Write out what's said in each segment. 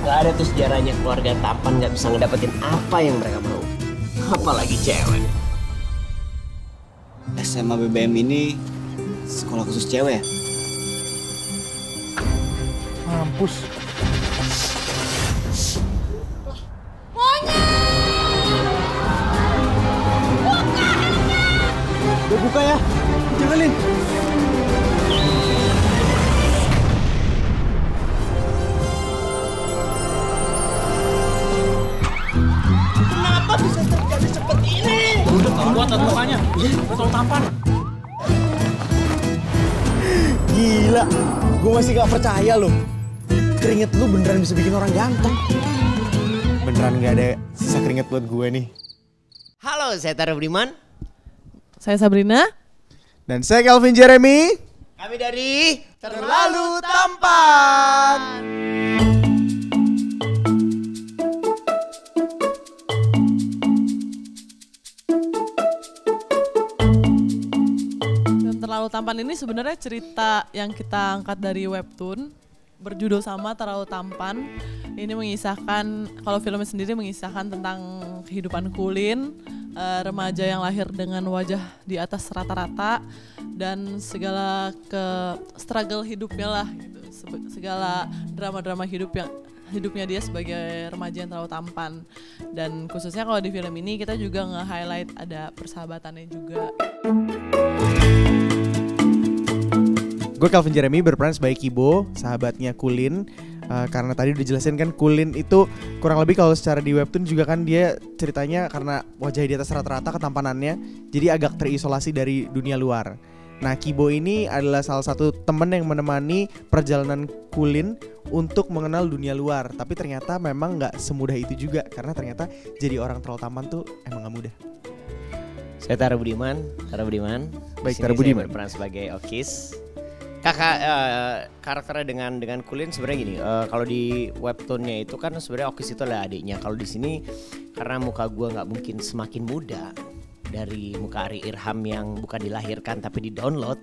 Gak ada tuh sejarahnya keluarga tampan gak bisa ngedapetin apa yang mereka mau. Apalagi cewek. SMA BBM ini sekolah khusus cewek ya? Mampus. Udah buka ya, jangan Lin. Kenapa bisa terjadi seperti ini? Udah tau buat mukanya. Udah tau tampan. Gila, gue masih gak percaya loh. Keringet lu beneran bisa bikin orang ganteng. Beneran gak ada sisa keringet buat gue nih. Halo, saya Tara Budiman. Saya Sabrina. Dan saya Calvin Jeremy. Kami dari Terlalu Tampan. Dan Terlalu Tampan ini sebenarnya cerita yang kita angkat dari webtoon berjudul sama Terlalu Tampan. Ini mengisahkan, kalau filmnya sendiri mengisahkan tentang kehidupan Kulin, remaja yang lahir dengan wajah di atas rata-rata dan segala struggle hidupnya lah gitu. Segala drama-drama hidupnya dia sebagai remaja yang terlalu tampan. Dan khususnya kalau di film ini kita juga nge-highlight ada persahabatannya juga. Gue Calvin Jeremy berperan sebagai Kibo, sahabatnya Kulin. Karena tadi udah jelasin kan Kulin itu kurang lebih kalau secara di webtoon juga kan dia ceritanya karena wajah di atas rata-rata ketampanannya, jadi agak terisolasi dari dunia luar. Nah, Kibo ini adalah salah satu temen yang menemani perjalanan Kulin untuk mengenal dunia luar. Tapi ternyata memang gak semudah itu juga, karena ternyata jadi orang terlalu tampan tuh emang gak mudah. Saya Tara Budiman. Baik, Di sini Tara Budiman. saya berperan sebagai Okis. Kakak karakternya dengan Kulin sebenarnya gini. Kalau di webtoonnya itu kan sebenarnya Okis itu adalah adiknya. Kalau di sini karena muka gue nggak mungkin semakin muda dari muka Ari Irham yang bukan dilahirkan tapi di-download.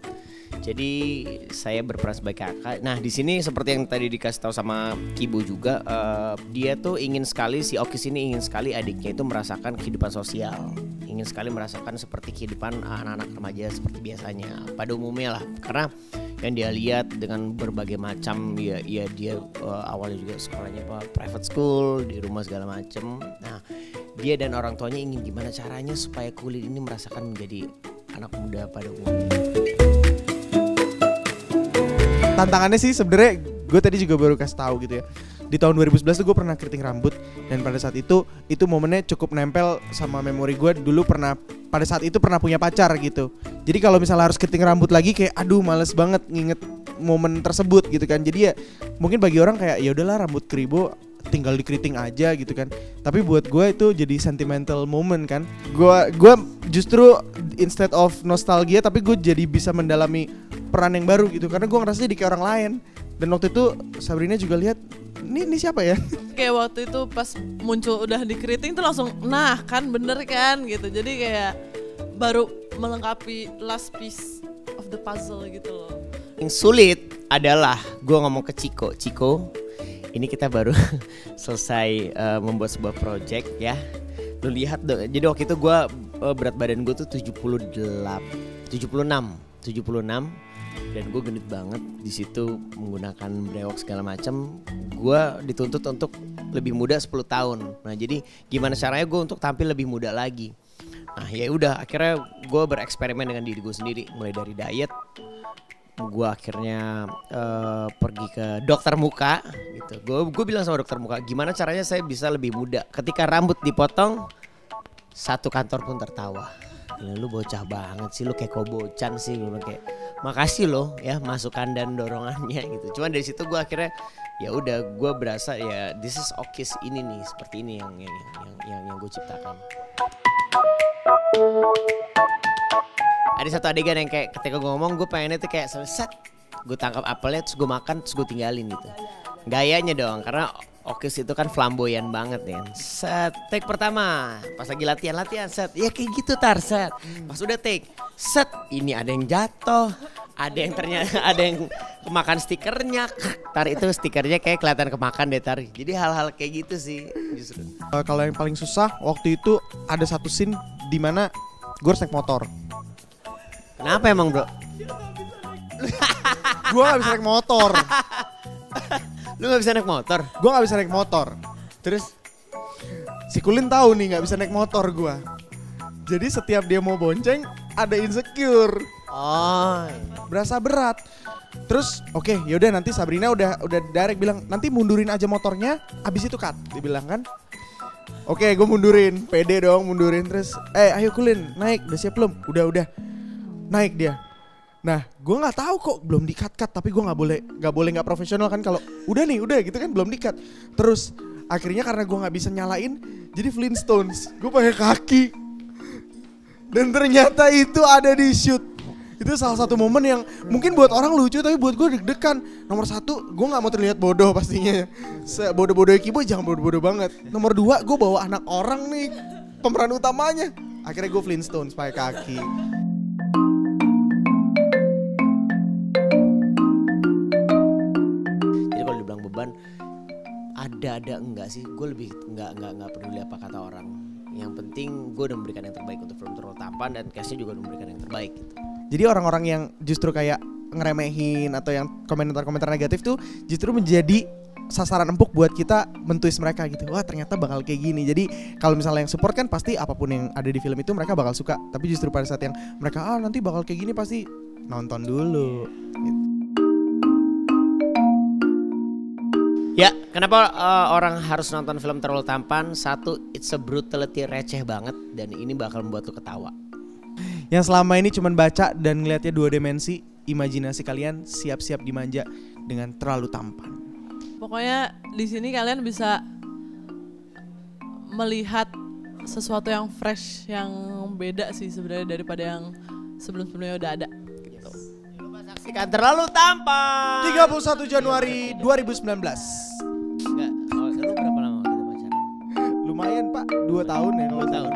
Jadi saya berperan sebagai kakak. Nah di sini seperti yang tadi dikasih tahu sama Kibo juga, dia tuh ingin sekali, si Okis ini ingin sekali adiknya itu merasakan kehidupan sosial, ingin sekali merasakan seperti kehidupan anak-anak remaja seperti biasanya pada umumnya lah. Karena yang dia lihat dengan berbagai macam ya dia awalnya juga sekolahnya private school di rumah segala macam. Nah dia dan orang tuanya ingin gimana caranya supaya Kulin ini merasakan menjadi anak muda pada umumnya. Tantangannya sih sebenarnya gue tadi juga baru kasih tahu gitu ya. Di tahun 2011 tuh gue pernah keriting rambut, dan pada saat itu momennya cukup nempel sama memori gue. Dulu pada saat itu pernah punya pacar gitu. Jadi kalau misalnya harus keriting rambut lagi kayak aduh males banget nginget momen tersebut gitu kan. Jadi ya mungkin bagi orang kayak ya udahlah rambut kribo tinggal dikeriting aja gitu kan. Tapi buat gue itu jadi sentimental moment kan. Gue justru instead of nostalgia tapi gue jadi bisa mendalami peran yang baru gitu, karena gue ngerasa jadi kayak orang lain. Dan waktu itu Sabrina juga lihat ini siapa ya? Kayak waktu itu pas muncul udah dikeriting tuh langsung nah kan bener kan gitu. Jadi kayak baru melengkapi last piece of the puzzle gitu loh. Yang sulit adalah gue ngomong ke Ciko, ini kita baru selesai membuat sebuah project ya. Lu lihat dong, jadi waktu itu gue berat badan gue tuh 76 dan gue gendut banget. Di situ menggunakan brewok segala macam. Gue dituntut untuk lebih muda 10 tahun. Nah jadi gimana caranya gue untuk tampil lebih muda lagi. Nah ya udah akhirnya gue bereksperimen dengan diri gue sendiri, mulai dari diet. Gue akhirnya pergi ke dokter muka gitu. Gue bilang sama dokter muka, gimana caranya saya bisa lebih muda. Ketika rambut dipotong, satu kantor pun tertawa. Lu bocah banget sih, lu kayak kobocan sih. Lu kayak makasih loh ya masukan dan dorongannya gitu. Cuman dari situ gue akhirnya ya udah gue berasa ya this is Okis ini nih, seperti ini yang gue ciptakan. Ada satu adegan yang kayak ketika gue ngomong gue pengennya tuh kayak set, gue tangkap apelnya terus gue makan terus gue tinggalin gitu. Gayanya dong, karena Okis itu kan flamboyan banget ya. Set, take pertama, pas lagi latihan set, ya kayak gitu set. Pas udah take, set, ini ada yang jatuh, ada yang ternyata ada yang kemakan stikernya. Tar itu stikernya kayak kelihatan kemakan deh Tar. Jadi hal-hal kayak gitu sih justru. Kalau yang paling susah waktu itu ada satu scene di mana gue harus naik motor. Kenapa emang bro? Gue gak bisa naik motor. Lu gak bisa naik motor? Gue gak bisa naik motor. Terus si Kulin tahu nih gak bisa naik motor gue. Jadi setiap dia mau bonceng ada insecure. Oh. Berasa berat. Terus oke, yaudah nanti Sabrina udah direct bilang nanti mundurin aja motornya, abis itu cut. Dia bilang kan. Oke, gue mundurin, pede dong mundurin. Terus ayo Kulin naik, udah siap belum? Udah. Naik dia. Nah, gue nggak tahu kok belum di-cut, tapi gue nggak boleh nggak profesional kan kalau udah gitu kan belum di-cut. Terus akhirnya karena gue nggak bisa nyalain, jadi Flintstones, gue pakai kaki. Dan ternyata itu ada di shoot. Itu salah satu momen yang mungkin buat orang lucu tapi buat gue deg-degan. Nomor 1, gue nggak mau terlihat bodoh pastinya. Bodoh-bodoh Kibo jangan bodoh-bodoh banget. Nomor 2, gue bawa anak orang nih pemeran utamanya. Akhirnya gue Flintstones pakai kaki. Beban ada enggak sih, gue lebih enggak peduli apa kata orang. Yang penting gue udah memberikan yang terbaik untuk film Terlalu Tampan dan castnya juga udah memberikan yang terbaik gitu. Jadi orang-orang yang justru kayak ngeremehin atau yang komentar-komentar negatif tuh justru menjadi sasaran empuk buat kita mentwist mereka gitu. Wah ternyata bakal kayak gini. Jadi kalau misalnya yang support kan pasti apapun yang ada di film itu mereka bakal suka. Tapi justru pada saat yang mereka nanti bakal kayak gini pasti nonton dulu gitu. Ya, kenapa orang harus nonton film Terlalu Tampan? 1, it's a brutality receh banget dan ini bakal membuat lu ketawa. Yang selama ini cuman baca dan ngeliatnya 2 dimensi, imajinasi kalian siap-siap dimanja dengan Terlalu Tampan. Pokoknya di sini kalian bisa melihat sesuatu yang fresh, yang beda sih sebenarnya daripada yang sebelum-sebelumnya udah ada. Saksikan Terlalu Tampan 31 Januari 2019. Enggak, lu berapa lama kita pacaran? Lumayan Pak, 2 tahun ya. 2 tahun.